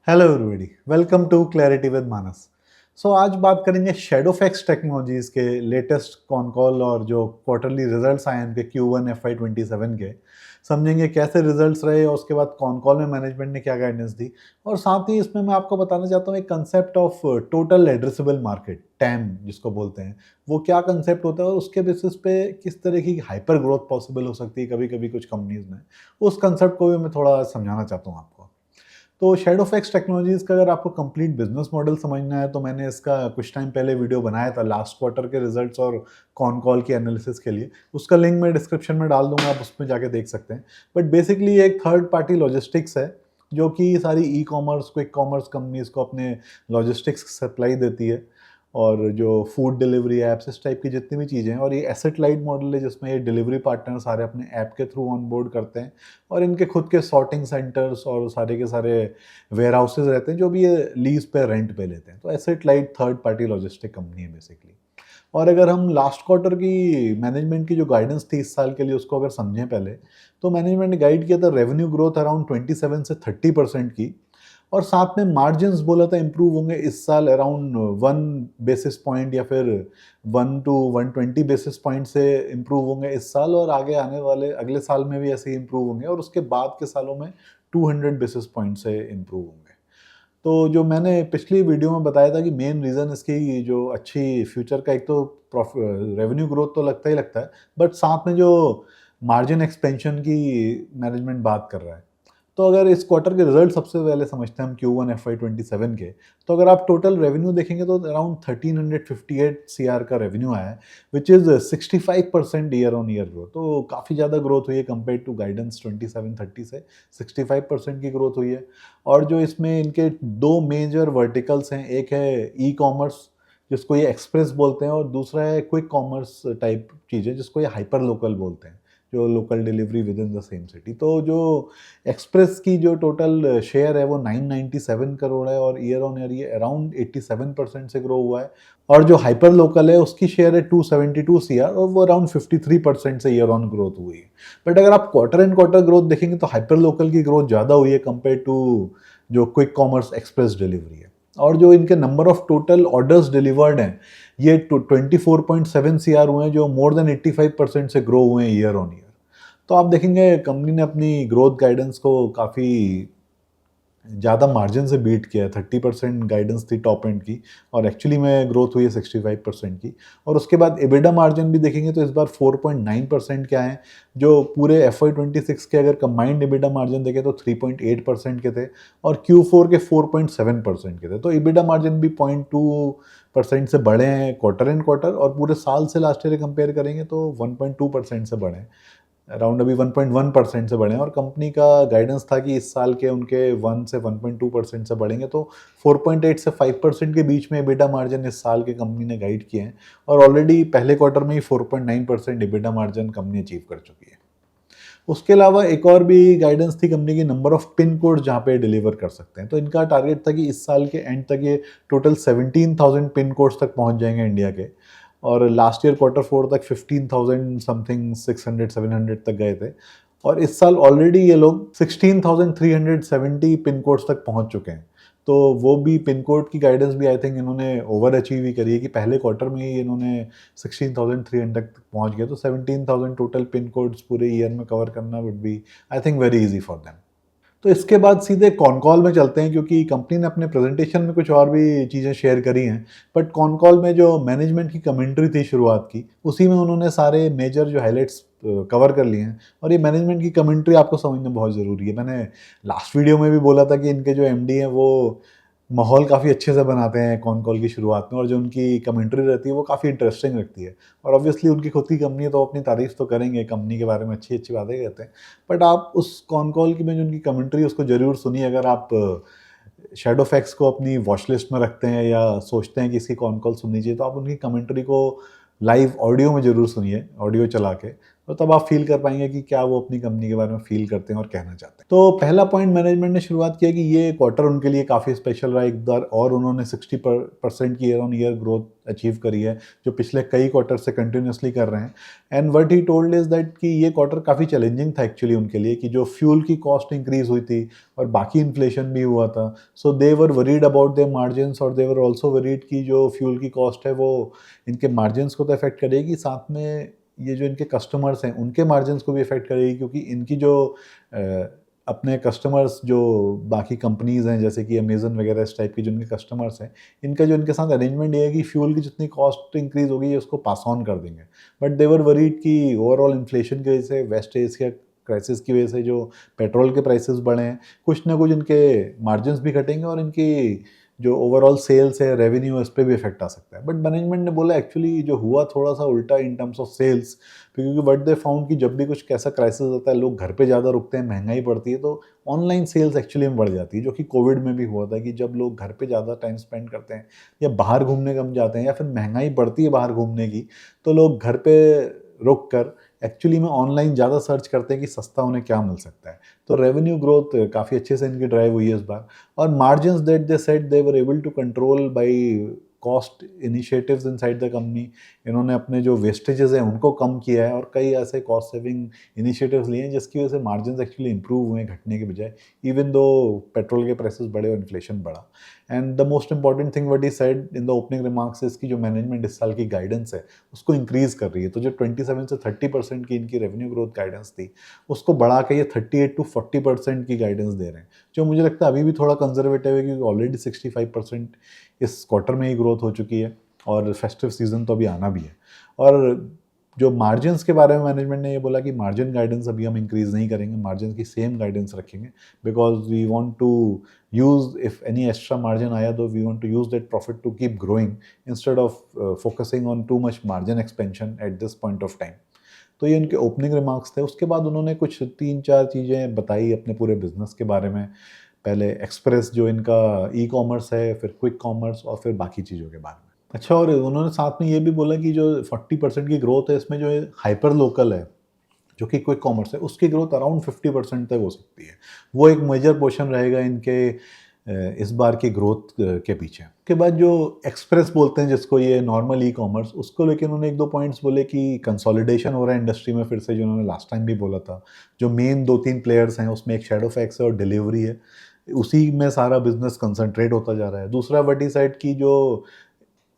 Hello everybody, welcome to clarity with Manas. आज बात करेंगे शैडोफैक्स टेक्नोलॉजीज के लेटेस्ट कॉन कॉल और जो क्वार्टरली रिजल्ट्स आए इनके Q1 FY27 के। समझेंगे कैसे रिजल्ट्स रहे और उसके बाद कॉन कॉल में मैनेजमेंट ने क्या गाइडेंस दी, और साथ ही इसमें मैं आपको बताना चाहता हूँ एक concept of total addressable market, time जिसको बोलते हैं, वो क्या कंसेप्ट होता है और उसके बेसिस पे किस तरह की हाइपर ग्रोथ पॉसिबल हो सकती है कभी कभी कुछ कंपनीज में। उस कंसेप्ट को भी मैं थोड़ा समझाना चाहता हूँ आपको। तो शैडोफैक्स टेक्नोलॉजीज का अगर आपको कंप्लीट बिजनेस मॉडल समझना है तो मैंने इसका कुछ टाइम पहले वीडियो बनाया था लास्ट क्वार्टर के रिजल्ट्स और कॉन कॉल की एनालिसिस के लिए। उसका लिंक मैं डिस्क्रिप्शन में डाल दूंगा, आप उसमें जाके देख सकते हैं। बट बेसिकली एक थर्ड पार्टी लॉजिस्टिक्स है जो कि सारी e commerce quick commerce companies को अपने लॉजिस्टिक्स सप्लाई देती है, और जो फूड डिलीवरी ऐप्स इस टाइप की जितनी भी चीज़ें हैं। और ये एसेट लाइट मॉडल है जिसमें ये डिलीवरी पार्टनर सारे अपने ऐप के थ्रू ऑन बोर्ड करते हैं, और इनके खुद के सॉर्टिंग सेंटर्स और सारे के सारे वेयर हाउसेज रहते हैं जो भी ये लीज पे रेंट पे लेते हैं। तो asset light third party logistic company है बेसिकली। और अगर हम लास्ट क्वार्टर की मैनेजमेंट की जो गाइडेंस थी इस साल के लिए उसको अगर समझें पहले, तो मैनेजमेंट ने गाइड किया था रेवेन्यू ग्रोथ अराउंड 27 से 30% की, और साथ में मार्जिन्स बोला था इंप्रूव होंगे इस साल अराउंड 1 बेसिस पॉइंट या फिर 1 to 120 बेसिस पॉइंट से इंप्रूव होंगे इस साल, और आगे आने वाले अगले साल में भी ऐसे ही इंप्रूव होंगे, और उसके बाद के सालों में 200 बेसिस पॉइंट से इंप्रूव होंगे। तो जो मैंने पिछली वीडियो में बताया था कि मेन रीज़न इसकी जो अच्छी फ्यूचर का, एक तो रेवेन्यू ग्रोथ तो लगता ही लगता है, बट साथ में जो मार्जिन एक्सपेंशन की मैनेजमेंट बात कर रहा है। तो अगर इस क्वार्टर के रिजल्ट सबसे पहले समझते हैं हम Q1 FY27 के, तो अगर आप टोटल रेवेन्यू देखेंगे तो अराउंड 1358 CR का रेवेन्यू आया है, which is 65% year on year growth. तो काफ़ी ज़्यादा ग्रोथ हुई है कंपेयर टू गाइडेंस 27-30 से 65% की ग्रोथ हुई है। और जो इसमें इनके दो मेजर वर्टिकल्स हैं, एक है ई कॉमर्स जिसको ये एक्सप्रेस बोलते हैं, और दूसरा है क्विक कॉमर्स टाइप चीज़ें जिसको ये हाइपर लोकल बोलते हैं, जो local delivery with in the same city. तो जो एक्सप्रेस की जो टोटल शेयर है वो 997 करोड़ है, और ईयर ऑन ईयर ये अराउंड 87% से ग्रो हुआ है। और जो हाइपर लोकल है उसकी शेयर है 272 CR, और वो अराउंड 53% से ईयर ऑन ग्रोथ हुई है। बट अगर आप क्वार्टर एंड क्वार्टर ग्रोथ देखेंगे तो हाइपर लोकल की ग्रोथ ज़्यादा हुई है कंपेयर टू जो क्विक कॉमर्स एक्सप्रेस डिलीवरी है। और जो इनके number of total orders delivered हैं ये 24.7 CR हुए हैं, जो मोर देन 85% से ग्रो हुए हैं ईयर ऑन ईयर। तो आप देखेंगे कंपनी ने अपनी ग्रोथ गाइडेंस को काफ़ी ज़्यादा मार्जिन से बीट किया है। 30% गाइडेंस थी टॉप एंड की, और एक्चुअली में ग्रोथ हुई है 65% की। और उसके बाद एबिडा मार्जिन भी देखेंगे तो इस बार 4.9% के आए हैं, जो पूरे FY26 के अगर कंबाइंड एबिडा मार्जिन देखें तो 3.8% के थे, और Q4 के 4.7% के थे। तो एबिडा मार्जिन भी 0.2% से बढ़े हैं क्वार्टर एंड क्वार्टर, और पूरे साल से लास्ट ईयर कंपेयर करेंगे तो 1.2% से बढ़े हैं, अराउंड अभी 1.1% से बढ़े हैं। और कंपनी का गाइडेंस था कि इस साल के उनके 1 से 1.2% से बढ़ेंगे, तो 4.8 से 5% के बीच में एबिडा मार्जिन इस साल के कंपनी ने गाइड किए हैं, और ऑलरेडी पहले क्वार्टर में ही 4.9% एबिडा मार्जिन कंपनी अचीव कर चुकी है। उसके अलावा एक और भी गाइडेंस थी कंपनी की, नंबर ऑफ पिन कोड जहाँ पे डिलीवर कर सकते हैं। तो इनका टारगेट था कि इस साल के एंड तक ये टोटल 17,000 पिन कोड्स तक पहुँच जाएंगे इंडिया के, और लास्ट ईयर Q4 तक 15,000 समथिंग 600-700 तक गए थे। और इस साल ऑलरेडी ये लोग 16,370 पिन कोड्स तक पहुंच चुके हैं। तो वो भी पिन कोड की गाइडेंस भी आई थिंक इन्होंने ओवर अचीव ही करी है, कि पहले क्वार्टर में ही इन्होंने 16,300 तक पहुंच गए। तो 17,000 टोटल पिन कोड्स पूरे ईयर में कवर करना would be I think very easy for them. तो इसके बाद सीधे कॉन कॉल में चलते हैं, क्योंकि कंपनी ने अपने प्रेजेंटेशन में कुछ और भी चीज़ें शेयर करी हैं। बट कॉन कॉल में जो मैनेजमेंट की कमेंट्री थी शुरुआत की, उसी में उन्होंने सारे मेजर जो हाइलाइट्स कवर कर लिए हैं। और ये मैनेजमेंट की कमेंट्री आपको समझना बहुत ज़रूरी है। मैंने लास्ट वीडियो में भी बोला था कि इनके जो MD हैं वो माहौल काफ़ी अच्छे से बनाते हैं कॉन कॉल की शुरुआत में, और जो उनकी कमेंट्री रहती है वो काफ़ी इंटरेस्टिंग लगती है। और ऑब्वियसली उनकी खुद की कंपनी है तो अपनी तारीफ तो करेंगे, कंपनी के बारे में अच्छी अच्छी बातें कहते हैं। बट आप उस कॉन कॉल की में जो उनकी कमेंट्री उसको ज़रूर सुनिए, अगर आप शैडोफैक्स को अपनी वॉच लिस्ट में रखते हैं या सोचते हैं कि इसकी कॉन कॉल सुननी चाहिए, तो आप उनकी कमेंट्री को लाइव ऑडियो में ज़रूर सुनिए, ऑडियो चला के। तो तब आप फील कर पाएंगे कि क्या वो अपनी कंपनी के बारे में फील करते हैं और कहना चाहते हैं। तो पहला पॉइंट, मैनेजमेंट ने शुरुआत किया कि ये क्वार्टर उनके लिए काफ़ी स्पेशल रहा एक बार, और उन्होंने 60% की year on year growth achieve करी है, जो पिछले कई क्वार्टर से कंटिन्यूसली कर रहे हैं। And what he told is that कि ये क्वार्टर काफ़ी चैलेंजिंग था एक्चुअली उनके लिए, कि जो फ्यूल की कॉस्ट इंक्रीज हुई थी और बाकी इन्फ्लेशन भी हुआ था, सो दे वर वरीड अबाउट देयर मार्जिन्स, और दे वर ऑल्सो वरीड कि जो फ्यूल की कॉस्ट है वो इनके मार्जिन्स को तो अफेक्ट करेगी, साथ में ये जो इनके कस्टमर्स हैं उनके मार्जिन्स को भी अफेक्ट करेगी, क्योंकि इनकी जो अपने कस्टमर्स जो बाकी कंपनीज हैं जैसे कि अमेजन वगैरह इस टाइप की जो इनके कस्टमर्स हैं, इनका जो इनके साथ अरेंजमेंट ये है कि फ्यूल की जितनी कॉस्ट इंक्रीज होगी ये उसको पास ऑन कर देंगे। बट दे वर वरीड कि ओवरऑल इन्फ्लेशन की वजह से, वेस्ट एशिया क्राइसिस की वजह से जो पेट्रोल के प्राइसेस बढ़े हैं, कुछ ना कुछ इनके मार्जिन्स भी घटेंगे और इनकी जो ओवरऑल सेल्स है, रेवेन्यू है, उस पर भी इफेक्ट आ सकता है। बट मैनेजमेंट ने बोला एक्चुअली जो हुआ थोड़ा सा उल्टा इन टर्म्स ऑफ सेल्स, क्योंकि व्हाट दे फाउंड कि जब भी कुछ कैसा क्राइसिस आता है, लोग घर पे ज़्यादा रुकते हैं, महंगाई बढ़ती है, तो ऑनलाइन सेल्स एक्चुअली में बढ़ जाती है, जो कि कोविड में भी हुआ था कि जब लोग घर पे ज़्यादा टाइम स्पेंड करते हैं या बाहर घूमने कम जाते हैं या फिर महंगाई बढ़ती है बाहर घूमने की, तो लोग घर पे रुक कर एक्चुअली में ऑनलाइन ज़्यादा सर्च करते हैं कि सस्ता उन्हें क्या मिल सकता है। तो रेवेन्यू ग्रोथ काफ़ी अच्छे से इनकी ड्राइव हुई है इस बार, और margins that they said they were able to control by cost initiatives inside the company. इन्होंने अपने जो वेस्टेजेस हैं उनको कम किया है और कई ऐसे कॉस्ट सेविंग इनिशिएटिव्स लिए हैं जिसकी वजह से मार्जिन्स एक्चुअली इंप्रूव हुए घटने के बजाय, इवन दो पेट्रोल के प्राइसेस बढ़े और इन्फ्लेशन बढ़ा। And the most important thing what he said in the opening remarks, इसकी जो मैनेजमेंट इस साल की गाइडेंस है उसको इंक्रीज कर रही है। तो जो 27 से 30% की इनकी रेवेन्यू ग्रोथ गाइडेंस थी, उसको बढ़ा के ये 38 to 40% की गाइडेंस दे रहे हैं, जो मुझे लगता है अभी भी थोड़ा कंजर्वेटिव है, क्योंकि ऑलरेडी 65% इस क्वार्टर में ही ग्रोथ हो चुकी है और फेस्टिव सीजन तो अभी आना भी है। और जो मार्जिन्स के बारे में मैनेजमेंट ने ये बोला कि मार्जिन गाइडेंस अभी हम इंक्रीज नहीं करेंगे, मार्जिन की सेम गाइडेंस रखेंगे, because we want to use, if any extra margin आया तो we want to use that profit to keep growing instead of focusing on too much margin expansion at this point of time. तो ये उनके opening remarks थे। उसके बाद उन्होंने कुछ 3-4 चीज़ें बताई अपने पूरे बिजनेस के बारे में। पहले एक्सप्रेस जो इनका ई कॉमर्स है, फिर क्विक कॉमर्स और फिर बाकी चीज़ों के बारे में। अच्छा, और उन्होंने साथ में ये भी बोला कि जो 40% की ग्रोथ है इसमें, जो हाइपर लोकल है जो कि क्विक कॉमर्स है, उसकी ग्रोथ अराउंड 50% तक हो सकती है। वो एक मेजर पोर्शन रहेगा इनके इस बार की ग्रोथ के पीछे। के बाद जो एक्सप्रेस बोलते हैं जिसको, ये नॉर्मल ई कॉमर्स, उसको लेके उन्होंने 1-2 पॉइंट्स बोले कि कंसोलिडेशन हो रहा है इंडस्ट्री में फिर से, जो उन्होंने लास्ट टाइम भी बोला था। जो मेन 2-3 प्लेयर्स हैं उसमें एक शैडोफैक्स है और डिलीवरी है, उसी में सारा बिजनेस कंसंट्रेट होता जा रहा है। दूसरा वर्टी साइड की जो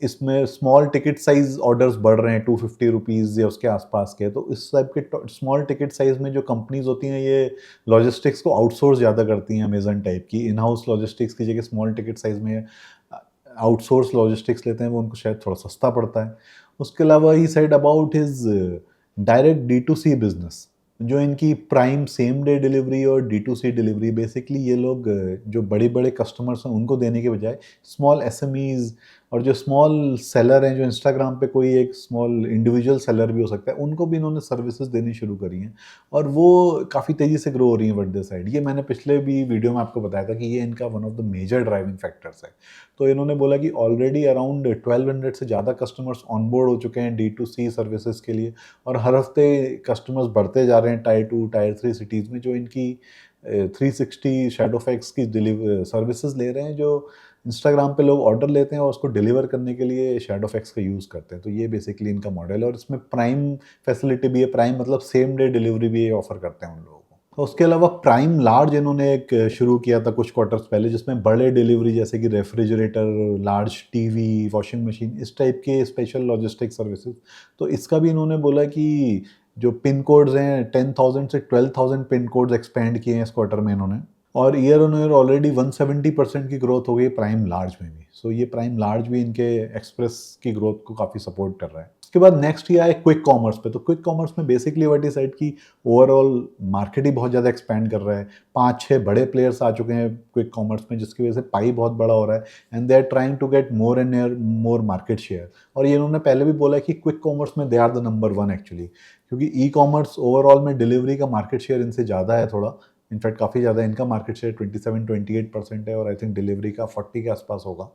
इसमें स्मॉल टिकट साइज ऑर्डर्स बढ़ रहे हैं, 250 रुपीज़ या उसके आसपास के, तो इस टाइप के स्मॉल टिकट साइज में जो कंपनीज होती हैं ये लॉजिस्टिक्स को आउटसोर्स ज़्यादा करती हैं। अमेजन टाइप की इन हाउस लॉजिस्टिक्स की जगह स्मॉल टिकट साइज में आउटसोर्स लॉजिस्टिक्स लेते हैं, वो उनको शायद थोड़ा सस्ता पड़ता है। उसके अलावा ही side about his direct D2C business, जो इनकी प्राइम सेम डे डिलीवरी और D2C डिलीवरी, बेसिकली ये लोग जो बड़े बड़े कस्टमर्स हैं उनको देने के बजाय स्मॉल SMEs और जो स्मॉल सेलर हैं, जो इंस्टाग्राम पे कोई एक स्मॉल इंडिविजुअल सेलर भी हो सकता है, उनको भी इन्होंने सर्विसेज देनी शुरू करी हैं और वो काफ़ी तेज़ी से ग्रो हो रही हैं वर्ल्ड साइड। ये मैंने पिछले भी वीडियो में आपको बताया था कि ये इनका one of the major driving factors है। तो इन्होंने बोला कि ऑलरेडी अराउंड 1200 से ज़्यादा कस्टमर्स ऑनबोर्ड हो चुके हैं D2C सर्विसेज के लिए, और हर हफ्ते कस्टमर्स बढ़ते जा रहे हैं टायर 2 टायर 3 सिटीज़ में, जो इनकी 360 शैडोफैक्स की सर्विसेज ले रहे हैं, जो इंस्टाग्राम पे लोग ऑर्डर लेते हैं और उसको डिलीवर करने के लिए शैडोफैक्स का यूज़ करते हैं। तो ये बेसिकली इनका मॉडल है और इसमें प्राइम फैसिलिटी भी है। प्राइम मतलब सेम डे डिलीवरी भी ये ऑफर करते हैं उन लोगों को। तो उसके अलावा प्राइम लार्ज इन्होंने एक शुरू किया था कुछ क्वार्टर्स पहले, जिसमें बड़े डिलीवरी जैसे कि refrigerator, large TV, washing machine, इस टाइप के स्पेशल लॉजिस्टिक सर्विसेज। तो इसका भी इन्होंने बोला कि जो पिन कोड्स हैं 10,000 से 12,000 पिन कोड्स एक्सपेंड किए हैं इस क्वार्टर में इन्होंने, और ईयर ऑन ईयर ऑलरेडी 170% की ग्रोथ हो गई प्राइम लार्ज में भी। सो ये प्राइम लार्ज भी इनके एक्सप्रेस की ग्रोथ को काफ़ी सपोर्ट कर रहा है। उसके बाद नेक्स्ट ये आए क्विक कॉमर्स पे। तो क्विक कॉमर्स में बेसिकली व्हाट इज साइड की ओवरऑल मार्केट ही बहुत ज़्यादा एक्सपैंड कर रहा है। 5-6 बड़े प्लेयर्स आ चुके हैं क्विक कॉमर्स में, जिसकी वजह से पाई बहुत बड़ा हो रहा है and they are trying to get more and more market share. और ये इन्होंने पहले भी बोला है कि क्विक कॉमर्स में they are the number 1 actually, क्योंकि ई कॉमर्स ओवरऑल में डिलीवरी का मार्केट शेयर इनसे ज़्यादा है थोड़ा, इनफैक्ट काफ़ी ज़्यादा। इनका मार्केट शेयर 27-28% है और आई थिंक डिलीवरी का 40 के आसपास होगा।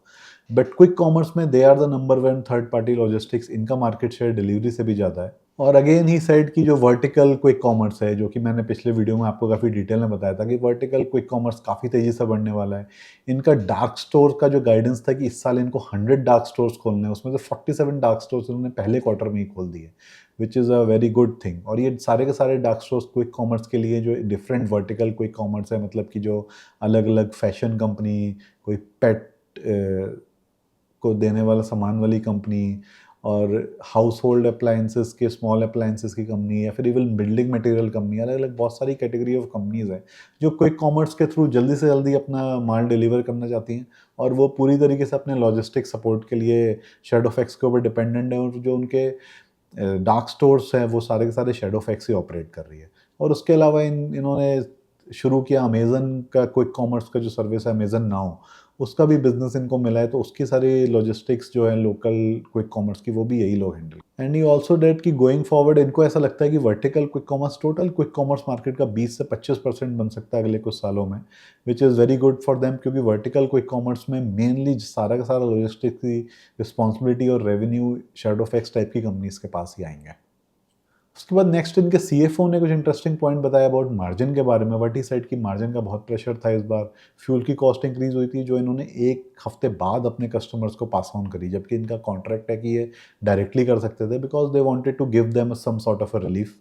बट क्विक कॉमर्स में they are the number 1 third party logistics, इनका मार्केट शेयर डिलीवरी से भी ज़्यादा है। और अगेन ही साइड की जो वर्टिकल क्विक कॉमर्स है, जो कि मैंने पिछले वीडियो में आपको काफ़ी डिटेल में बताया था कि वर्टिकल क्विक कॉमर्स काफ़ी तेज़ी से बढ़ने वाला है। इनका डार्क स्टोर का जो गाइडेंस था कि इस साल इनको 100 डार्क स्टोर्स खोलने हैं, उसमें से 47 डार्क स्टोर्स इन्होंने पहले क्वार्टर में ही खोल दिए, which is a very good thing. और ये सारे के सारे डार्क स्टोर्स क्विक कॉमर्स के लिए जो डिफरेंट वर्टिकल क्विक कॉमर्स है, मतलब कि जो अलग अलग फैशन कंपनी, कोई पेट को देने वाला सामान वाली कंपनी, और हाउस होल्ड अप्लायंसेस के स्मॉल अप्लायंसेस की कंपनी, या फिर इवन बिल्डिंग मटेरियल कंपनी, अलग अलग बहुत सारी कैटेगरी ऑफ कंपनीज है जो क्विक कॉमर्स के थ्रू जल्दी से जल्दी अपना माल डिलीवर करना चाहती हैं, और वो पूरी तरीके से अपने लॉजिस्टिक सपोर्ट के लिए शेडोफैक्स के ऊपर डिपेंडेंट है, और जो उनके डार्क स्टोर्स हैं वो सारे के सारे शेडोफैक्स ही ऑपरेट कर रही है। और उसके अलावा इन्होंने शुरू किया अमेज़न का क्विक कॉमर्स का जो सर्विस है अमेज़न नाउ, उसका भी बिज़नेस इनको मिला है, तो उसकी सारी लॉजिस्टिक्स जो है लोकल क्विक कॉमर्स की वो भी यही लोग handle. And he also stated कि गोइंग फॉरवर्ड इनको ऐसा लगता है कि vertical quick commerce total quick commerce market का 20 से 25% बन सकता है अगले कुछ सालों में, which is very good for them, क्योंकि वर्टिकल क्विक कॉमर्स में मेनली सारा का सारा लॉजिस्टिक्स की रिस्पॉन्सिबिलिटी और रेवेन्यू शेडोफैक्स टाइप की कंपनीज के पास ही आएंगे। उसके बाद नेक्स्ट इनके सीएफओ ने कुछ इंटरेस्टिंग पॉइंट बताया अबाउट मार्जिन के बारे में। वर्टी साइड की मार्जिन का बहुत प्रेशर था इस बार। फ्यूल की कॉस्ट इंक्रीज हुई थी, जो इन्होंने एक हफ्ते बाद अपने कस्टमर्स को पास ऑन करी, जबकि इनका कॉन्ट्रैक्ट है कि ये डायरेक्टली कर सकते थे, because they wanted to give them some sort of a relief.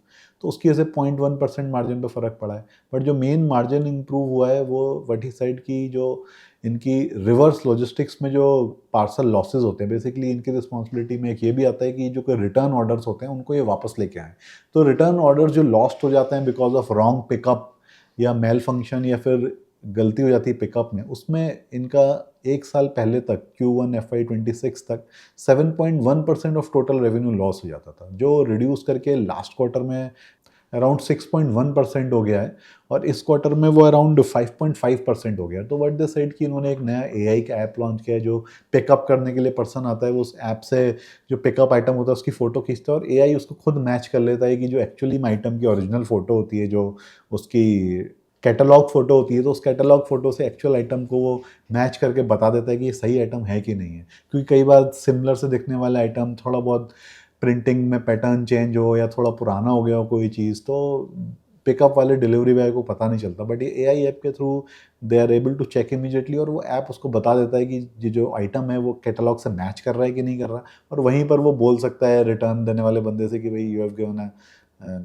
तो उसकी वजह से 0.1% मार्जिन पे फ़र्क पड़ा है। बट जो मेन मार्जिन इंप्रूव हुआ है वो वर्टी साइड की जो इनकी रिवर्स लॉजिस्टिक्स में जो पार्सल लॉसेज होते हैं, बेसिकली इनकी रिस्पॉन्सिबिलिटी में एक ये भी आता है कि जो कोई रिटर्न ऑर्डर्स होते हैं उनको ये वापस लेके आएँ। तो रिटर्न ऑर्डर जो लॉस्ट हो जाते हैं बिकॉज ऑफ रॉन्ग पिकअप या मेल फंक्शन या फिर गलती हो जाती है पिकअप में, उसमें इनका एक साल पहले तक Q1 FY26 तक 7.1% ऑफ टोटल रेवेन्यू लॉस हो जाता था, जो रिड्यूस करके लास्ट क्वार्टर में अराउंड 6.1% हो गया है, और इस क्वार्टर में वो अराउंड 5.5% हो गया। तो व्हाट दे सेड कि इन्होंने एक नया एआई का ऐप लॉन्च किया है, जो पिकअप करने के लिए पर्सन आता है वो उस ऐप से जो पिकअप आइटम होता है उसकी फ़ोटो खींचता है, और एआई उसको खुद मैच कर लेता है कि जो एक्चुअली में आइटम की ओरिजिनल फ़ोटो होती है, जो उसकी कैटलॉग फ़ोटो होती है, तो उस कैटलॉग फ़ोटो से एक्चुअल आइटम को वो मैच करके बता देता है कि ये सही आइटम है कि नहीं है। क्योंकि कई बार सिमिलर से दिखने वाला आइटम थोड़ा बहुत प्रिंटिंग में पैटर्न चेंज हो या थोड़ा पुराना हो गया हो कोई चीज़, तो पिकअप वाले डिलीवरी बॉय को पता नहीं चलता। बट ये एआई ऐप के through they are able to check immediately, और वो ऐप उसको बता देता है कि ये जो आइटम है वो कैटलॉग से मैच कर रहा है कि नहीं कर रहा, और वहीं पर वो बोल सकता है रिटर्न देने वाले बंदे से कि भाई you have given a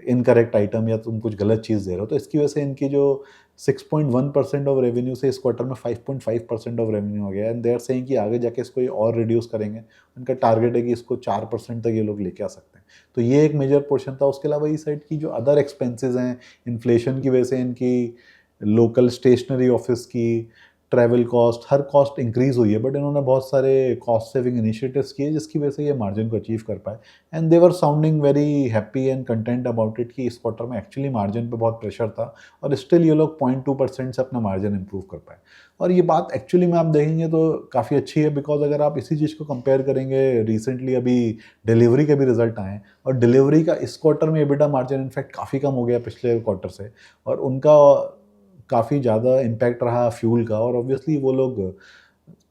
incorrect item या तुम कुछ गलत चीज़ दे रहे हो। तो इसकी वजह से इनकी जो 6.1% ऑफ रेवेन्यू से इस क्वार्टर में 5.5% ऑफ रेवेन्यू हो गया है, एंड दे आर सेइंग कि आगे जाके इसको ये और रिड्यूस करेंगे। उनका टारगेट है कि इसको 4% तक ये लोग लेके आ सकते हैं। तो ये एक मेजर पोर्शन था। उसके अलावा इस साइड की जो अदर एक्सपेंसेस हैं, इन्फ्लेशन की वजह से इनकी लोकल स्टेशनरी ऑफिस की ट्रैवल कॉस्ट, हर कॉस्ट इंक्रीज हुई है, बट इन्होंने बहुत सारे कॉस्ट सेविंग इनिशिएटिव्स किए जिसकी वजह से ये मार्जिन को अचीव कर पाए, and they were sounding very happy and content about it कि इस क्वार्टर में एक्चुअली मार्जिन पे बहुत प्रेशर था, और स्टिल ये लोग 0.2% से अपना मार्जिन इंप्रूव कर पाए। और ये बात एक्चुअली में आप देखेंगे तो काफ़ी अच्छी है, बिकॉज अगर आप इसी चीज़ को कंपेयर करेंगे, रिसेंटली अभी डिलीवरी के भी रिजल्ट आए हैं, और डिलीवरी का इस क्वार्टर में एबिटा मार्जिन इनफैक्ट काफ़ी कम हो गया पिछले क्वार्टर से, और उनका काफ़ी ज़्यादा इम्पैक्ट रहा फ्यूल का। और ऑब्वियसली वो लोग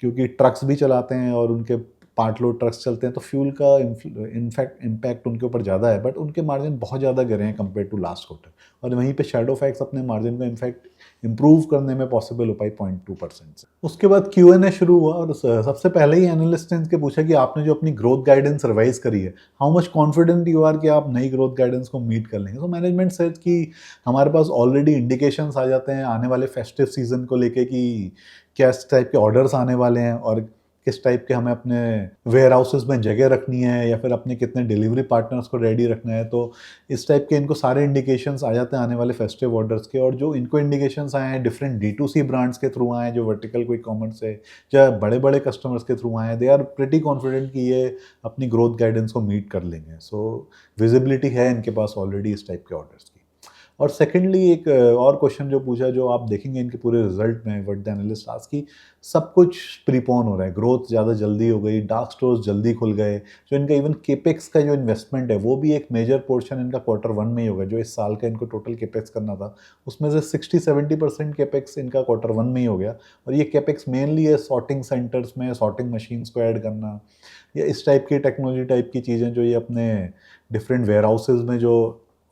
क्योंकि ट्रक्स भी चलाते हैं और उनके पार्ट लोड ट्रक्स चलते हैं, तो फ्यूल का इनफैक्ट इम्पैक्ट उनके ऊपर ज़्यादा है, बट उनके मार्जिन बहुत ज़्यादा गिरे हैं कंपेयर टू लास्ट क्वार्टर। और वहीं पे शेडोफैक्स अपने मार्जिन को इनफैक्ट इंप्रूव करने में पॉसिबल हो पाई 0.2% से। उसके बाद Q&A शुरू हुआ, और सबसे पहले ही एनालिस्ट ने इनके पूछा कि आपने जो अपनी ग्रोथ गाइडेंस रिवाइज करी है, how much confident you are कि आप नई ग्रोथ गाइडेंस को मीट कर लेंगे। तो मैनेजमेंट सेड कि हमारे पास ऑलरेडी इंडिकेशंस आ जाते हैं आने वाले फेस्टिव सीजन को लेके कि किस टाइप के ऑर्डर्स आने वाले हैं, और किस टाइप के हमें अपने वेयर हाउसेस में जगह रखनी है, या फिर अपने कितने डिलीवरी पार्टनर्स को रेडी रखना है। तो इस टाइप के इनको सारे इंडिकेशंस आ जाते हैं आने वाले फेस्टिव ऑर्डर्स के, और जो इनको इंडिकेशंस आए हैं डिफरेंट D2C ब्रांड्स के थ्रू आए हैं, जो वर्टिकल क्विक कॉमर्स है, या बड़े बड़े कस्टमर्स के थ्रू आए हैं, दे आर प्रिटी कॉन्फिडेंट कि ये अपनी ग्रोथ गाइडेंस को मीट कर लेंगे। सो विजिबिलिटी है इनके पास ऑलरेडी इस टाइप के ऑर्डर्स की। और सेकेंडली एक और क्वेश्चन जो पूछा, जो आप देखेंगे इनके पूरे रिजल्ट में, व्हाट द एनालिस्ट आस्क की सब कुछ प्रीपोन हो रहा है, ग्रोथ ज़्यादा जल्दी हो गई, डार्क स्टोर्स जल्दी खुल गए, जो इनका इवन केपेक्स का जो इन्वेस्टमेंट है वो भी एक मेजर पोर्शन इनका Q1 में ही होगा। जो इस साल का इनको टोटल केपेक्स करना था उसमें से 60-70% केपेक्स इनका Q1 में ही हो गया। और ये केपेक्स मेनली है सॉर्टिंग सेंटर्स में सॉर्टिंग मशीन्स को ऐड करना, या इस टाइप की टेक्नोलॉजी टाइप की चीज़ें जो ये अपने डिफरेंट वेयर हाउसेज में जो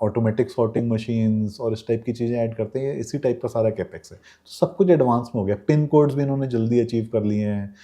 ऑटोमेटिक सॉर्टिंग मशीन्स और इस टाइप की चीज़ें ऐड करते हैं, इसी टाइप का सारा कैपेक्स है। तो सब कुछ एडवांस में हो गया, पिन कोड्स भी इन्होंने जल्दी अचीव कर लिए हैं,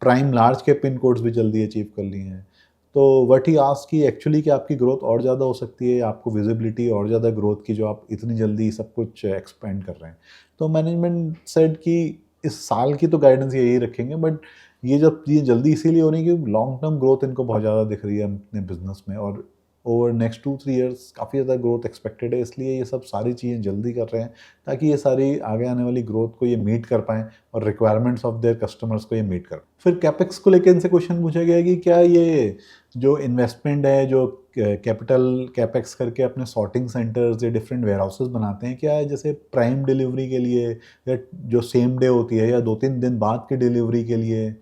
प्राइम लार्ज के पिन कोड्स भी जल्दी अचीव कर लिए हैं। तो व्हाट ही आस्क की एक्चुअली कि आपकी ग्रोथ और ज़्यादा हो सकती है, आपको विजिबिलिटी और ज़्यादा ग्रोथ की, जो आप इतनी जल्दी सब कुछ एक्सपेंड कर रहे हैं। तो मैनेजमेंट सेड कि इस साल की तो गाइडेंस यही रखेंगे, बट ये जल्दी इसीलिए हो रही है कि लॉन्ग टर्म ग्रोथ इनको बहुत ज़्यादा दिख रही है अपने बिजनेस में, और ओवर नेक्स्ट 2-3 ईयर्स काफ़ी ज़्यादा ग्रोथ एक्सपेक्टेड है, इसलिए ये सब सारी चीज़ें जल्दी कर रहे हैं ताकि ये सारी आगे आने वाली ग्रोथ को ये मीट कर पाएँ और रिक्वायरमेंट्स ऑफ देयर कस्टमर्स को ये मीट कर। फिर कैपेक्स को लेके इनसे क्वेश्चन पूछा गया कि क्या ये जो इन्वेस्टमेंट है, जो कैपिटल कैपेक्स करके अपने सॉर्टिंग सेंटर्स या डिफरेंट वेयर हाउसेस बनाते हैं, क्या जैसे प्राइम डिलीवरी के लिए, या जो सेम डे होती है, या 2-3 दिन बाद की डिलीवरी के लिए,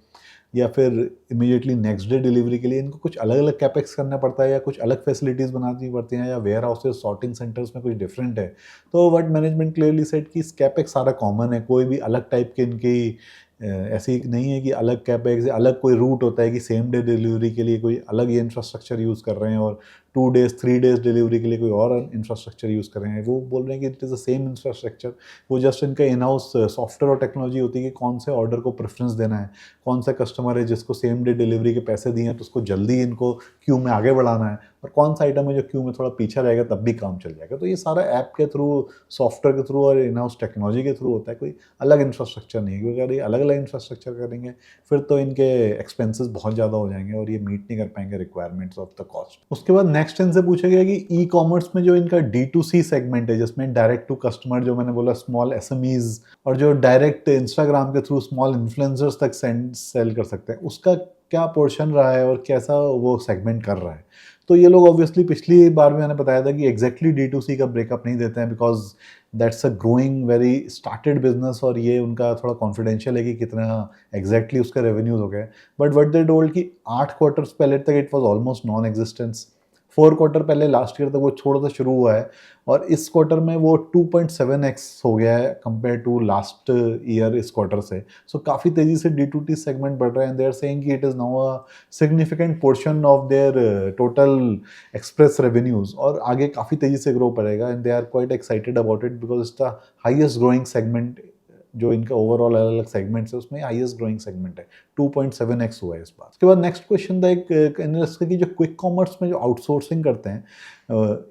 या फिर इमीडिएटली नेक्स्ट डे डिलीवरी के लिए इनको कुछ अलग अलग कैपेक्स करना पड़ता है, या कुछ अलग फैसिलिटीज़ बनानी पड़ती हैं, या वेयर हाउसेस सॉर्टिंग सेंटर्स में कुछ डिफरेंट है? तो व्हाट मैनेजमेंट क्लियरली सेड कि कैपेक्स सारा कॉमन है, कोई भी अलग टाइप के इनकी ऐसी नहीं है कि अलग कैपेक्स, अलग कोई रूट होता है कि सेम डे डिलीवरी के लिए कोई अलग ये इंफ्रास्ट्रक्चर यूज़ कर रहे हैं और 2 डेज़ 3 डेज़ डिलीवरी के लिए कोई और इंफ्रास्ट्रक्चर यूज़ कर रहे हैं। वो बोल रहे हैं कि it is the same infrastructure, वो जस्ट इनका इन हाउस सॉफ्टवेयर और टेक्नोलॉजी होती है कि कौन से ऑर्डर को प्रेफरेंस देना है, कौन सा कस्टमर है जिसको सेम डे डिलीवरी के पैसे दिए हैं तो उसको जल्दी इनको क्यू में आगे बढ़ाना है, और कौन सा आइटम है जो क्यू में थोड़ा पीछे रहेगा तब भी काम चल जाएगा। तो ये सारा ऐप के थ्रू, सॉफ्टवेयर के थ्रू और इन हाउस टेक्नोलॉजी के थ्रू होता है, कोई अलग इंफ्रास्ट्रक्चर नहीं है, क्योंकि अगर ये अलग अलग इंफ्रास्ट्रक्चर करेंगे फिर तो इनके एक्सपेंसेस बहुत ज़्यादा हो जाएंगे और ये मीट नहीं कर पाएंगे रिक्वायरमेंट्स ऑफ द कॉस्ट। उसके बाद नेक्स्ट इनसे पूछा गया कि ई कॉमर्स में जो इनका D2C सेगमेंट है, जिसमें डायरेक्ट टू कस्टमर, जो मैंने बोला स्मॉल SMEs, और जो डायरेक्ट इंस्टाग्राम के थ्रू स्मॉल इन्फ्लुएंसर्स तक सेल कर सकते हैं, उसका क्या पोर्शन रहा है और कैसा वो सेगमेंट कर रहा है? तो ये लोग ऑब्वियसली पिछली बार भी मैंने बताया था कि एग्जैक्टली D2C का ब्रेकअप नहीं देते हैं, because that's a growing very started business, और ये उनका थोड़ा कॉन्फिडेंशियल है कि कितना एग्जैक्टली उसका रेवेन्यूज हो गए। बट वट दे टोल्ड कि 8 क्वार्टर्स पहले तक it was almost non existence, 4 quarter पहले लास्ट ईयर तक वो थोड़ा सा शुरू हुआ है, और इस क्वार्टर में वो 2.7x हो गया है कंपेयर टू लास्ट ईयर इस क्वार्टर से। सो काफ़ी तेज़ी से D2T सेगमेंट बढ़ रहा है, एंड दे आर सेइंग कि it is now a significant portion of their total express revenues, और आगे काफ़ी तेज़ी से ग्रो करेगा, and they are quite excited about it because it's the highest growing segment, जो इनका ओवरऑल अलग अलग सेगमेंट्स है उसमें हाईएस्ट ग्रोइंग सेगमेंट है, 2.7x हुआ है इस बार। उसके बाद नेक्स्ट क्वेश्चन था एक एनालिस्ट का कि जो क्विक कॉमर्स में जो आउटसोर्सिंग करते हैं,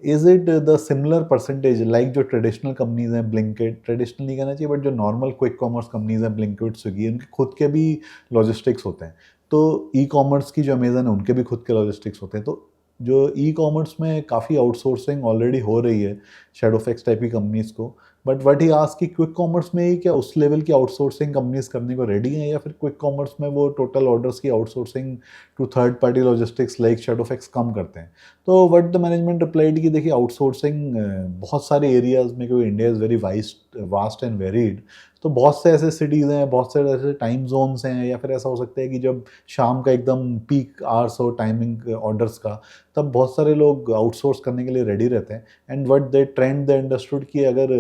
is it the similar percentage like जो ट्रेडिशनल कंपनीज हैं, ब्लिंकिट, ट्रेडिशनल नहीं कहना चाहिए बट जो नॉर्मल क्विक कॉमर्स कंपनीज हैं, ब्लिंकिट, स्विगी, उनके खुद के भी लॉजिस्टिक्स होते हैं। तो ई कॉमर्स की जो अमेजन है उनके भी खुद के लॉजिस्टिक्स होते हैं। तो जो ई कॉमर्स में काफ़ी आउटसोर्सिंग ऑलरेडी हो रही है शैडोफैक्स टाइप की कंपनीज को, बट वट ही आस्क कि क्विक कॉमर्स में ही क्या उस लेवल की आउटसोर्सिंग कंपनीज करने को रेडी हैं, या फिर क्विक कॉमर्स में वो टोटल ऑर्डर्स की outsourcing to third party logistics like Shadowfax कम करते हैं? तो वट द मैनेजमेंट रिप्लाइड कि देखिए आउटसोर्सिंग बहुत सारे एरियाज़ में, क्योंकि India is very vast and varied, तो बहुत से ऐसे सिटीज़ हैं, बहुत से ऐसे टाइम जोन्स हैं, या फिर ऐसा हो सकता है कि जब शाम का एकदम पीक आवर्स हो टाइमिंग ऑर्डर्स का, तब बहुत सारे लोग आउटसोर्स करने के लिए रेडी रहते हैं। And what they trend they understood कि अगर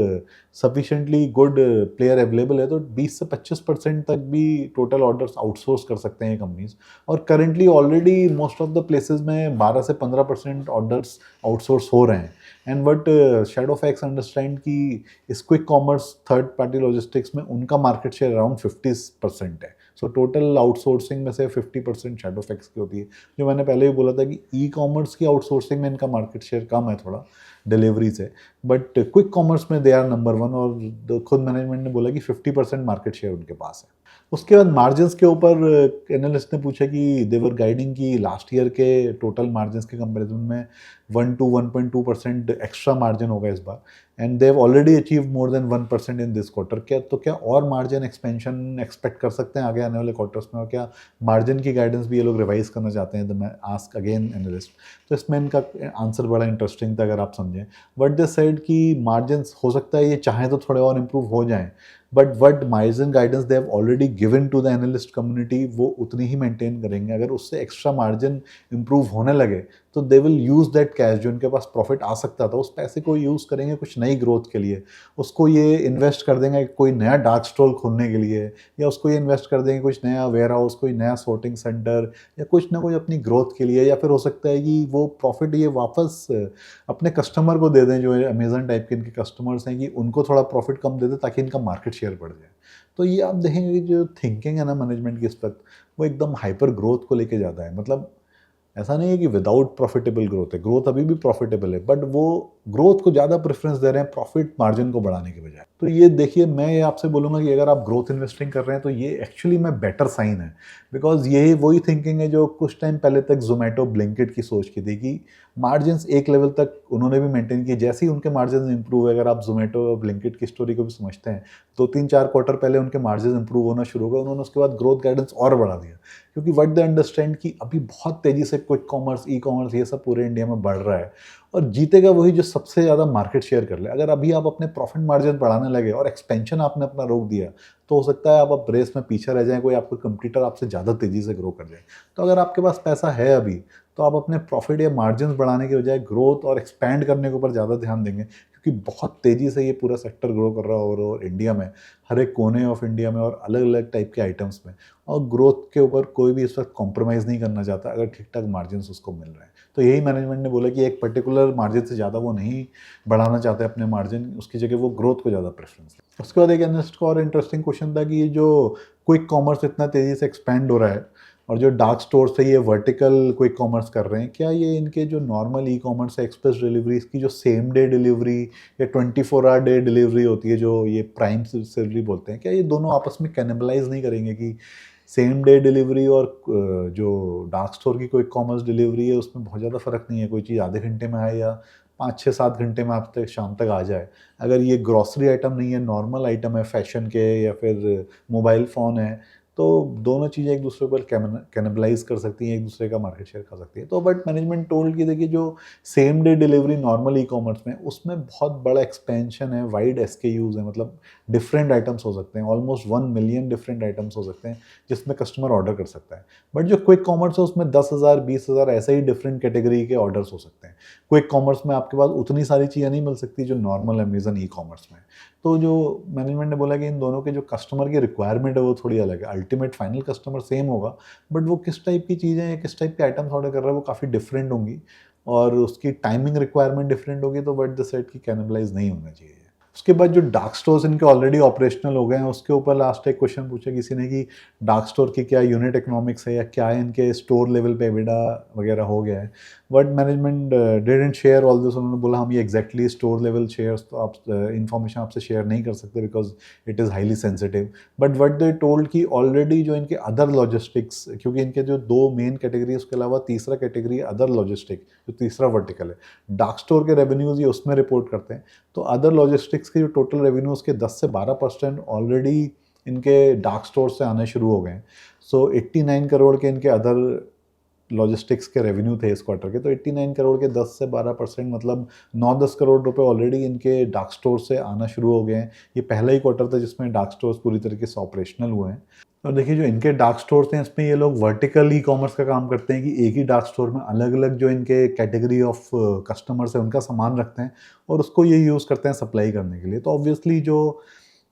सफिशिएंटली गुड प्लेयर अवेलेबल है तो 20 से 25% तक भी टोटल ऑर्डर्स आउटसोर्स कर सकते हैं कंपनीज, और currently already most of the places में 12 से 15% ऑर्डर्स आउटसोर्स हो रहे हैं। एंड वट शैडोफैक्स अंडरस्टैंड कि इस quick commerce third party logistics में उनका मार्केट शेयर अराउंड 50% है। सो टोटल आउटसोर्सिंग में से 50% शैडोफैक्स की होती है। जो मैंने पहले भी बोला था कि ई कॉमर्स की आउटसोर्सिंग में इनका मार्केट शेयर कम है थोड़ा डिलीवरी से, बट क्विक कॉमर्स में दे आर नंबर 1, और खुद मैनेजमेंट ने बोला कि 50% मार्केट शेयर उनके पास है। उसके बाद मार्जिन्स के ऊपर एनालिस्ट ने पूछा कि देवर गाइडिंग की लास्ट ईयर के टोटल मार्जिन्स के कंपैरिजन में 1 to 1.2% एक्स्ट्रा मार्जिन होगा इस बार, and they have already achieve more than 1% in this quarter. क्या और मार्जिन एक्सपेंशन एक्सपेक्ट कर सकते हैं आगे आने वाले क्वार्टर्स में, और क्या मार्जिन की गाइडेंस भी ये लोग रिवाइज करना चाहते हैं? तो मैं आस्क अगेन एनालिस्ट। तो इसमें इनका आंसर बड़ा इंटरेस्टिंग था अगर आप समझें। बट दे सेड कि मार्जिन हो सकता है ये चाहें तो थोड़े और इंप्रूव हो जाएं, but what margin guidance they have already given to the analyst community वो उतनी ही मेंटेन करेंगे। अगर उससे एक्स्ट्रा मार्जिन इंप्रूव होने लगे तो they will use that cash, जो उनके पास प्रॉफिट आ सकता था उस पैसे को यूज़ करेंगे कुछ नई ग्रोथ के लिए। उसको ये इन्वेस्ट कर देंगे कोई नया डार्क स्टोर खोलने के लिए, या उसको ये इन्वेस्ट कर देंगे कुछ नया वेयर हाउस, कोई नया sorting सेंटर, या कुछ ना कुछ अपनी ग्रोथ के लिए। या फिर हो सकता है कि वो प्रॉफिट ये वापस अपने कस्टमर को दे दें, जो अमेजन टाइप के इनके कस्टमर्स हैं, कि उनको थोड़ा प्रॉफिट कम दे दें ताकि इनका मार्केट शेयर बढ़ जाए। तो ये आप देखेंगे कि जो थिंकिंग है ना मैनेजमेंट की इस वक्त, वो एकदम हाइपर ग्रोथ को लेके जाता है। मतलब ऐसा नहीं है कि विदाउट प्रॉफिटेबल ग्रोथ है, ग्रोथ अभी भी प्रॉफिटेबल है, बट वो ग्रोथ को ज़्यादा प्रेफरेंस दे रहे हैं प्रॉफिट मार्जिन को बढ़ाने के बजाय। तो ये देखिए, मैं ये आपसे बोलूँगा कि अगर आप ग्रोथ इन्वेस्टिंग कर रहे हैं तो ये एक्चुअली में बेटर साइन है, बिकॉज यही वही थिंकिंग है जो कुछ टाइम पहले तक जोमेटो ब्लिंकिट की सोच की थी, कि मार्जिन एक लेवल तक उन्होंने भी मेंटेन किए। जैसे ही उनके मार्जिन इंप्रूव है, अगर आप जोमेटो और ब्लिंकिट की स्टोरी को भी समझते हैं, 2-3-4 क्वार्टर पहले उनके मार्जिन इंप्रूव होना शुरू हो गए, उन्होंने उसके बाद ग्रोथ गाइडेंस और बढ़ा दिया, क्योंकि व्हाट दे अंडरस्टैंड कि अभी बहुत तेज़ी से क्विक कॉमर्स, ई कॉमर्स, ये सब पूरे इंडिया में बढ़ रहा है, और जीतेगा वही जो सबसे ज़्यादा मार्केट शेयर कर ले। अगर अभी आप अपने प्रॉफिट मार्जिन बढ़ाने लगे और एक्सपेंशन आपने अपना रोक दिया, तो हो सकता है आप रेस में पीछे रह जाएं, कोई आपको कंपटीटर आपसे ज़्यादा तेज़ी से ग्रो कर जाए। तो अगर आपके पास पैसा है अभी, तो आप अपने प्रॉफिट या मार्जिन बढ़ाने के बजाय ग्रोथ और एक्सपैंड करने के ऊपर ज़्यादा ध्यान देंगे, क्योंकि बहुत तेज़ी से ये पूरा सेक्टर ग्रो कर रहा है और इंडिया में, हर एक कोने ऑफ इंडिया में और अलग अलग टाइप के आइटम्स में, और ग्रोथ के ऊपर कोई भी इस वक्त कॉम्प्रोमाइज़ नहीं करना चाहता अगर ठीक ठाक मार्जिन उसको मिल रहे हैं। तो यही मैनेजमेंट ने बोला कि एक पर्टिकुलर मार्जिन से ज़्यादा वो नहीं बढ़ाना चाहते अपने मार्जिन, उसकी जगह वो ग्रोथ को ज़्यादा प्रेफरेंस दें। उसके बाद एक एनालिस्ट का और इंटरेस्टिंग क्वेश्चन था कि ये जो क्विक कॉमर्स इतना तेज़ी से एक्सपैंड हो रहा है, और जो डार्क स्टोर से ये वर्टिकल क्विक कॉमर्स कर रहे हैं, क्या ये इनके जो नॉर्मल ई कॉमर्स है, एक्सप्रेस डिलीवरी, इसकी जो सेम डे डिलीवरी या 24 आवर डे डिलीवरी होती है, जो ये प्राइम डिलीवरी बोलते हैं, क्या ये दोनों आपस में कैनिबलाइज नहीं करेंगे? कि सेम डे डिलीवरी और जो डार्क स्टोर की कोई कॉमर्स डिलीवरी है, उसमें बहुत ज़्यादा फ़र्क नहीं है। कोई चीज़ आधे घंटे में आए या 5-6-7 घंटे में आप तक शाम तक आ जाए। अगर ये ग्रॉसरी आइटम नहीं है, नॉर्मल आइटम है, फैशन के या फिर मोबाइल फ़ोन है, तो दोनों चीज़ें एक दूसरे पर कैनिबलाइज कर सकती हैं, एक दूसरे का मार्केट शेयर खा सकती है। तो बट मैनेजमेंट टोल्ड कि देखिए, जो same day delivery normal e commerce में, उसमें बहुत बड़ा एक्सपेंशन है, वाइड एसकेयूज़ है, मतलब डिफरेंट आइटम्स हो सकते हैं, ऑलमोस्ट 1 मिलियन डिफरेंट आइटम्स हो सकते हैं जिसमें कस्टमर ऑर्डर कर सकता है। बट जो क्विक कॉमर्स है, उसमें 10,000 20,000 ऐसे ही डिफरेंट कैटेगरी के ऑर्डर्स हो सकते हैं। क्विक कॉमर्स में आपके पास उतनी सारी चीज़ें नहीं मिल सकती जो नॉर्मल अमेजन ई कॉमर्स में। तो जो मैनेजमेंट ने बोला कि इन दोनों के जो कस्टमर की रिक्वायरमेंट है वो थोड़ी अलग है। अल्टीमेट फाइनल कस्टमर सेम होगा, बट वो किस टाइप की चीज़ें या किस टाइप के आइटम्स ऑर्डर कर रहा है वो काफ़ी डिफरेंट होंगी, और उसकी टाइमिंग रिक्वायरमेंट डिफरेंट होगी, तो बट द सेट की कैनिबलाइज नहीं होना चाहिए। उसके बाद जो डार्क स्टोर्स इनके ऑलरेडी ऑपरेशनल हो गए हैं, उसके ऊपर लास्ट एक क्वेश्चन पूछा किसी ने कि डार्क स्टोर की क्या यूनिट इकोनॉमिक्स है, या क्या इनके स्टोर लेवल पे एबिडा वगैरह हो गया है। But management didn't share all this. उन्होंने बोला हम ये एग्जैक्टली स्टोर लेवल शेयर्स तो आप इन्फॉर्मेशन आपसे शेयर नहीं कर सकते, because it is highly sensitive. But what they told कि ऑलरेडी जो इनके अदर लॉजिस्टिक्स, क्योंकि इनके जो 2 मेन कैटेगरी, उसके अलावा तीसरा कैटेगरी अदर लॉजिस्टिक, जो तीसरा वर्टिकल है, डार्क स्टोर के रेवेन्यूज़ ये उसमें रिपोर्ट करते हैं। तो अदर लॉजिस्टिक्स के जो टोटल रेवेन्यूज़ के 10 से 12% ऑलरेडी इनके डार्क स्टोर से आने शुरू हो गए हैं। सो 89 करोड़ के इनके अदर लॉजिस्टिक्स के रेवेन्यू थे इस क्वार्टर के, तो 89 करोड़ के 10 से 12% मतलब 9-10 करोड़ रुपए ऑलरेडी इनके डार्क स्टोर से आना शुरू हो गए हैं। ये पहला ही क्वार्टर था जिसमें डार्क स्टोर्स पूरी तरीके से ऑपरेशनल हुए हैं। और देखिए, जो इनके डार्क स्टोर्स हैं, इसमें ये लोग वर्टिकल ई कॉमर्स का काम करते हैं, कि एक ही डार्क स्टोर में अलग अलग जो इनके कैटेगरी ऑफ कस्टमर्स हैं उनका सामान रखते हैं, और उसको ये यूज़ करते हैं सप्लाई करने के लिए। तो ऑब्वियसली जो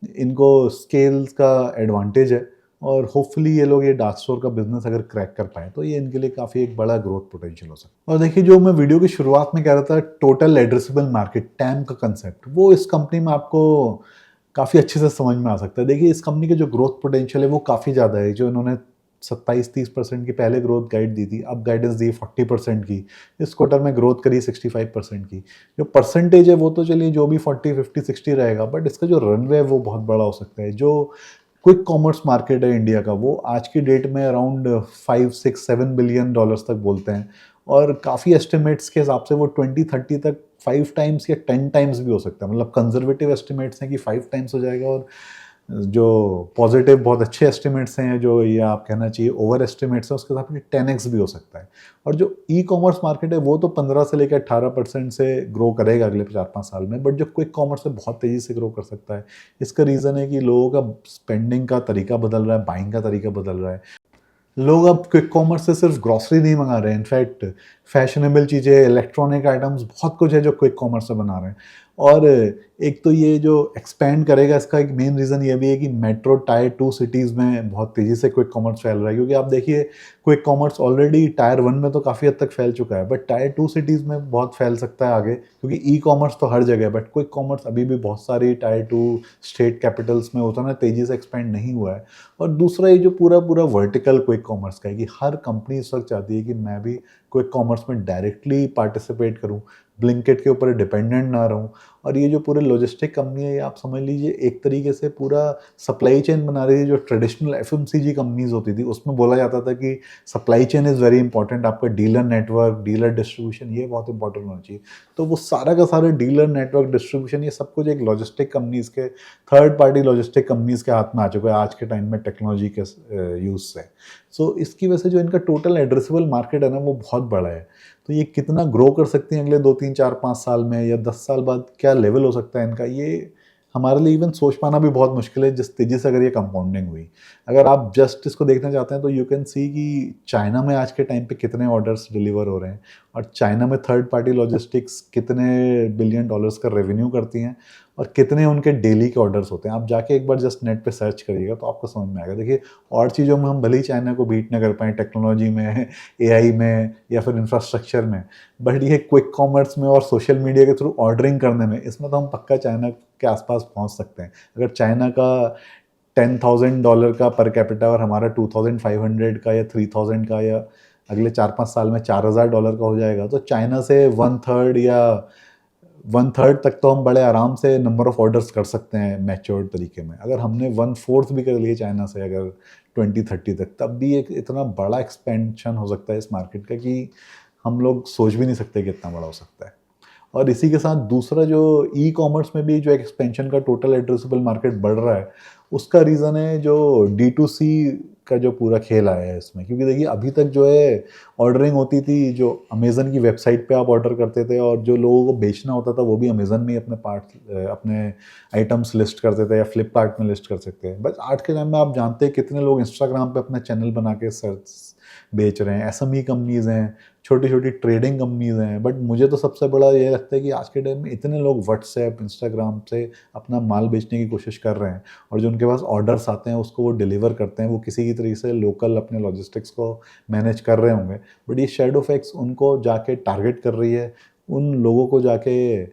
इनको स्केल्स का एडवांटेज है, और होपफुली ये लोग ये डार्क स्टोर का बिजनेस अगर क्रैक कर पाए तो ये इनके लिए काफ़ी एक बड़ा ग्रोथ पोटेंशियल हो सकता है। और देखिए, जो मैं वीडियो की शुरुआत में कह रहा था, टोटल एड्रेसेबल मार्केट टैम का कंसेप्ट, वो इस कंपनी में आपको काफ़ी अच्छे से समझ में आ सकता है। देखिए, इस कंपनी के जो ग्रोथ पोटेंशियल है वो काफ़ी ज़्यादा है। जो इन्होंने 27-30% की पहले ग्रोथ गाइड दी थी, अब गाइडेंस दी 40% की, इस क्वार्टर में ग्रोथ करी 65% की। जो परसेंटेज है वो तो चलिए जो भी 40, 50, 60 रहेगा, बट इसका जो रनवे है वो बहुत बड़ा हो सकता है। जो क्विक कॉमर्स मार्केट है इंडिया का, वो आज की डेट में अराउंड $5-6-7 बिलियन तक बोलते हैं, और काफ़ी एस्टिमेट्स के हिसाब से वो 2030 तक 5 टाइम्स या 10 टाइम्स भी हो सकता है। मतलब कंजर्वेटिव एस्टिमेट्स हैं कि 5 टाइम्स हो जाएगा, और जो पॉजिटिव बहुत अच्छे एस्टिमेट्स हैं, जो ये आप कहना चाहिए ओवर एस्टिमेट्स हैं, उसके हिसाब से 10x भी हो सकता है। और जो ई कॉमर्स मार्केट है वो तो 15 से लेकर 18% से ग्रो करेगा अगले 4-5 साल में, बट जो क्विक कॉमर्स है बहुत तेज़ी से ग्रो कर सकता है। इसका रीज़न है कि लोगों का स्पेंडिंग का तरीका बदल रहा है, बाइंग का तरीका बदल रहा है। लोग अब क्विक कॉमर्स से सिर्फ ग्रॉसरी नहीं मंगा रहे हैं, इनफैक्ट फैशनेबल चीज़ें, इलेक्ट्रॉनिक आइटम्स बहुत कुछ है जो क्विक कॉमर्स से बना रहे हैं। और एक तो ये जो एक्सपैंड करेगा, इसका एक मेन रीज़न ये भी है कि मेट्रो टायर 2 सिटीज़ में बहुत तेज़ी से क्विक कॉमर्स फैल रहा है, क्योंकि आप देखिए क्विक कॉमर्स ऑलरेडी टायर 1 में तो काफ़ी हद तक फैल चुका है, बट टायर 2 सिटीज़ में बहुत फैल सकता है आगे, क्योंकि ई कॉमर्स तो हर जगह है, बट क्विक कॉमर्स अभी भी बहुत सारी टायर 2 स्टेट कैपिटल्स में उतना तेज़ी से एक्सपेंड नहीं हुआ है। और दूसरा ये जो पूरा पूरा वर्टिकल क्विक कॉमर्स का है कि हर कंपनी इस वक्त चाहती है कि मैं भी क्विक कॉमर्स में डायरेक्टली पार्टिसिपेट करूं, ब्लिंकिट के ऊपर डिपेंडेंट ना रहूं। और ये जो पूरे लॉजिस्टिक कंपनी है, ये आप समझ लीजिए एक तरीके से पूरा सप्लाई चेन बना रही है। जो ट्रेडिशनल एफएमसीजी कंपनीज होती थी उसमें बोला जाता था कि supply chain is very important, आपका डीलर नेटवर्क, डीलर डिस्ट्रीब्यूशन ये बहुत इंपॉर्टेंट होना चाहिए। तो वो सारा का सारा डीलर नेटवर्क, डिस्ट्रीब्यूशन, ये सब कुछ एक लॉजिस्टिक कंपनीज के, थर्ड पार्टी लॉजिस्टिक कंपनीज के हाथ में आ चुका है आज के टाइम में टेक्नोलॉजी के यूज़ से। सो इसकी वजह से जो इनका टोटल एड्रेसेबल मार्केट है ना वो बहुत बड़ा है। तो ये कितना ग्रो कर सकती हैं अगले 2-3-4-5 साल में, या 10 साल बाद क्या लेवल हो सकता है इनका, ये हमारे लिए इवन सोच पाना भी बहुत मुश्किल है, जिस तेज़ी से अगर ये कंपाउंडिंग हुई। अगर आप जस्ट इसको देखना चाहते हैं तो यू कैन सी कि चाइना में आज के टाइम पे कितने ऑर्डर्स डिलीवर हो रहे हैं, और चाइना में थर्ड पार्टी लॉजिस्टिक्स कितने बिलियन डॉलर्स का रेवेन्यू करती हैं, और कितने उनके डेली के ऑर्डर्स होते हैं। आप जाके एक बार जस्ट नेट पे सर्च करिएगा तो आपको समझ में आएगा। देखिए, और चीज़ों में हम भले ही चाइना को बीट ना कर पाएँ, टेक्नोलॉजी में, एआई में, या फिर इंफ्रास्ट्रक्चर में, बट ये क्विक कॉमर्स में और सोशल मीडिया के थ्रू ऑर्डरिंग करने में, इसमें तो हम पक्का चाइना के आसपास पहुंच सकते हैं। अगर चाइना का $10,000 का पर कैपिटा और हमारा 2,500 का या 3,000 का, या अगले 4-5 साल में $4,000 का हो जाएगा, तो चाइना से 1/3 या 1/3 तक तो हम बड़े आराम से नंबर ऑफ ऑर्डर्स कर सकते हैं मैच्योर्ड तरीके में। अगर हमने 1/4 भी कर लिए चाइना से अगर 2030 तक, तब भी एक इतना बड़ा एक्सपेंशन हो सकता है इस मार्केट का कि हम लोग सोच भी नहीं सकते कि इतना बड़ा हो सकता है। और इसी के साथ दूसरा जो ई कॉमर्स में भी जो एक्सपेंशन का टोटल एड्रेसेबल मार्केट बढ़ रहा है, उसका रीज़न है जो D2C का जो पूरा खेल आया है इसमें। क्योंकि देखिए अभी तक जो है ऑर्डरिंग होती थी, जो अमेज़न की वेबसाइट पे आप ऑर्डर करते थे, और जो लोगों को बेचना होता था वो भी अमेज़न में ही अपने अपने आइटम्स लिस्ट करते थे या फ्लिपकार्ट में लिस्ट कर सकते हैं। बस आज के टाइम में आप जानते हैं कितने लोग इंस्टाग्राम पे अपना चैनल बना के सर्च बेच रहे हैं। एसएमई कंपनीज़ हैं, छोटी-छोटी ट्रेडिंग कंपनीज़ हैं, बट मुझे तो सबसे बड़ा ये लगता है कि आज के टाइम में इतने लोग व्हाट्सएप, इंस्टाग्राम से अपना माल बेचने की कोशिश कर रहे हैं, और जो उनके पास ऑर्डर्स आते हैं उसको वो डिलीवर करते हैं, वो किसी की तरीके से लोकल अपने लॉजिस्टिक्स को मैनेज कर रहे होंगे। बट ये शैडोफैक्स उनको जाके टारगेट कर रही है, उन लोगों को जाके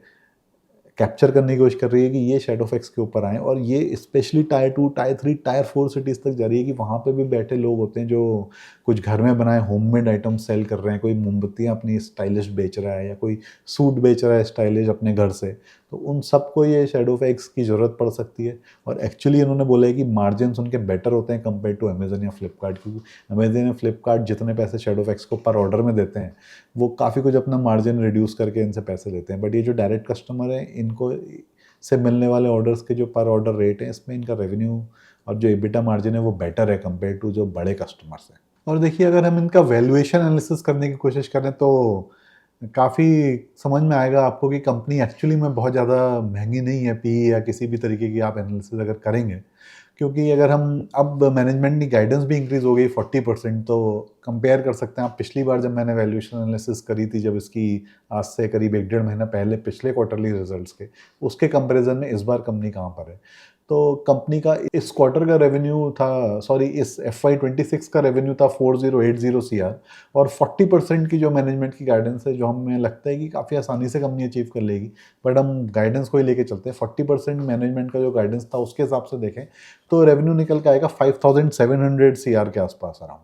कैप्चर करने की कोशिश कर रही है कि ये शैडोफैक्स के ऊपर आएँ, और ये specially tyre 2, tyre 3, tyre 4 cities तक जा रही है कि वहाँ पे भी बैठे लोग होते हैं जो कुछ घर में बनाए होममेड आइटम सेल कर रहे हैं। कोई मोमबत्तियाँ अपनी स्टाइलिश बेच रहा है, या कोई सूट बेच रहा है स्टाइलिश अपने घर से। तो उन सबको ये शैडोफैक्स की ज़रूरत पड़ सकती है। और एक्चुअली इन्होंने बोला है कि मार्जिन्स उनके बेटर होते हैं कंपेयर टू अमेज़न या फ्लिपकार्ट, क्योंकि अमेज़न या फ्लिपकार्ट जितने पैसे शैडोफैक्स को पर ऑर्डर में देते हैं, वो काफ़ी कुछ अपना मार्जिन रिड्यूस करके इनसे पैसे लेते हैं। बट ये जो डायरेक्ट कस्टमर है, इनको से मिलने वाले ऑर्डर्स के जो पर ऑर्डर रेट है, इसमें इनका रेवेन्यू और जो एबिटा मार्जिन है वो बेटर है कंपेयर टू जो बड़े कस्टमर्स हैं। और देखिए, अगर हम इनका वैल्यूएशन एनालिसिस करने की कोशिश करें तो काफ़ी समझ में आएगा आपको कि कंपनी एक्चुअली में बहुत ज़्यादा महंगी नहीं है। पीई या किसी भी तरीके की आप एनालिसिस अगर करेंगे, क्योंकि अगर हम अब मैनेजमेंट की गाइडेंस भी इंक्रीज़ हो गई 40%, तो कंपेयर कर सकते हैं आप। पिछली बार जब मैंने वैल्यूएशन एनालिसिस करी थी, जब इसकी आज से करीब 1 डेढ़ महीना पहले, पिछले क्वार्टरली रिजल्ट्स के, उसके कंपैरिजन में इस बार कंपनी कहाँ पर है। तो कंपनी का इस क्वार्टर का रेवेन्यू था, सॉरी इस FY26 का रेवेन्यू था 4080 CR, और 40% की जो मैनेजमेंट की गाइडेंस है, जो हमें लगता है कि काफ़ी आसानी से कंपनी अचीव कर लेगी। बट हम गाइडेंस को ही लेके चलते हैं। 40% मैनेजमेंट का जो गाइडेंस था उसके हिसाब से देखें तो रेवेन्यू निकल के आएगा 5700 CR के आसपास अराउंड।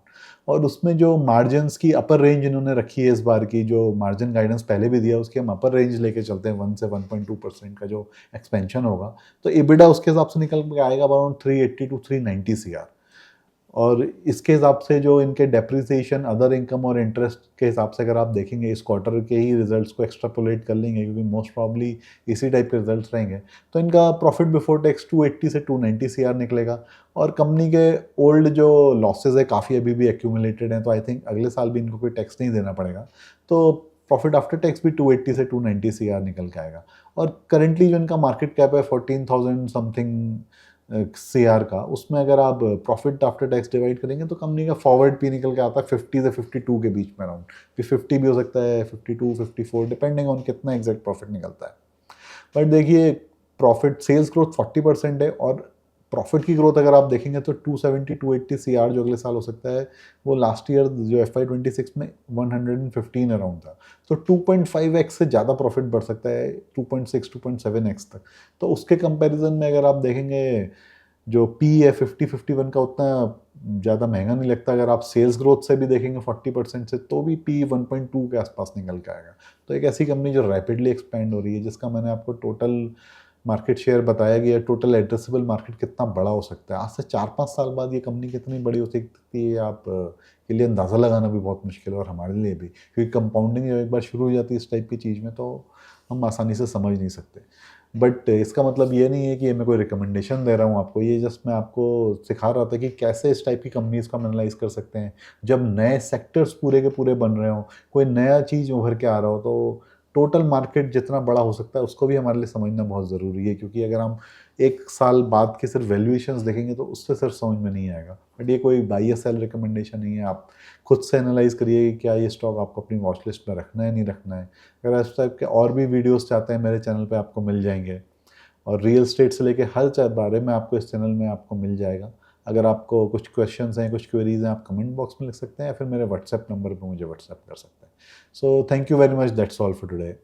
और उसमें जो मार्जिन्स की अपर रेंज इन्होंने रखी है इस बार की, जो मार्जिन गाइडेंस पहले भी दिया, उसकी हम अपर रेंज लेके चलते हैं 1 से 1.2% का जो एक्सपेंशन होगा, तो एबिटा उसके हिसाब से निकल के आएगा अराउंड 380 टू 390 CR। और इसके हिसाब से जो इनके डेप्रिसिएशन, अदर इनकम और इंटरेस्ट के हिसाब से अगर आप देखेंगे इस क्वार्टर के ही रिजल्ट्स को एक्स्ट्रापोलेट कर लेंगे, क्योंकि मोस्ट प्रॉब्ली इसी टाइप के रिजल्ट्स रहेंगे, तो इनका प्रॉफिट बिफोर टैक्स 280 से 290 सीआर निकलेगा। और कंपनी के ओल्ड जो लॉसेज है काफ़ी अभी भी एक्यूमुलेटेड हैं, तो आई थिंक अगले साल भी इनको कोई टैक्स नहीं देना पड़ेगा, तो प्रॉफिट आफ्टर टैक्स भी 280 से 290 सीआर निकल के आएगा। और करेंटली जो इनका मार्केट कैप है 14,000 समथिंग सीआर का, उसमें अगर आप प्रॉफिट आफ्टर टैक्स डिवाइड करेंगे तो कंपनी का फॉरवर्ड पी निकल के आता है 50 से 52 के बीच में अराउंड, फिर 50 भी हो सकता है, 52, 54, डिपेंडिंग ऑन कितना एग्जैक्ट प्रॉफिट निकलता है। बट देखिए, प्रॉफिट सेल्स ग्रोथ 40% है, और प्रॉफिट की ग्रोथ अगर आप देखेंगे तो 270 280 सीआर जो अगले साल हो सकता है, वो लास्ट ईयर जो FY26 में 115 अराउंड था, तो 2.5x से ज़्यादा प्रॉफिट बढ़ सकता है, 2.6 2.7x तक। तो उसके कंपैरिजन में अगर आप देखेंगे जो पी है 50-51 का, उतना ज़्यादा महंगा नहीं लगता। अगर आप सेल्स ग्रोथ से भी देखेंगे 40% से, तो भी पी 1.2 के आसपास निकल के आएगा। तो एक ऐसी कंपनी जो रैपिडली एक्सपैंड हो रही है, जिसका मैंने आपको टोटल मार्केट शेयर बताया गया, टोटल एड्रेसेबल मार्केट कितना बड़ा हो सकता है। आज से 4-5 साल बाद ये कंपनी कितनी बड़ी हो सकती है, आप के लिए अंदाज़ा लगाना भी बहुत मुश्किल है, और हमारे लिए भी, क्योंकि कंपाउंडिंग जब एक बार शुरू हो जाती है इस टाइप की चीज़ में, तो हम आसानी से समझ नहीं सकते। बट इसका मतलब ये नहीं है कि मैं कोई रिकमेंडेशन दे रहा हूँ आपको, ये जस्ट मैं आपको सिखा रहा था कि कैसे इस टाइप की कंपनीज़ को एनालाइज कर सकते हैं। जब नए सेक्टर्स पूरे के पूरे बन रहे हों, कोई नया चीज़ उभर के आ रहा हो, तो टोटल मार्केट जितना बड़ा हो सकता है उसको भी हमारे लिए समझना बहुत ज़रूरी है, क्योंकि अगर हम एक साल बाद की सिर्फ वैल्यूएशंस देखेंगे तो उससे सिर्फ समझ में नहीं आएगा। बट ये कोई बाई या सेल रिकमेंडेशन नहीं है, आप खुद से एनालाइज करिए कि क्या ये स्टॉक आपको अपनी वॉच लिस्ट में रखना है, नहीं रखना है। अगर इस टाइप के और भी वीडियोस चाहते हैं, मेरे चैनल पे आपको मिल जाएंगे, और रियल एस्टेट से लेके हर बारे में आपको इस चैनल में आपको मिल जाएगा। अगर आपको कुछ क्वेश्चंस हैं, कुछ क्वेरीज हैं, आप कमेंट बॉक्स में लिख सकते हैं, या फिर मेरे व्हाट्सएप नंबर पर मुझे व्हाट्सएप कर सकते हैं। So thank you very much, that's all for today.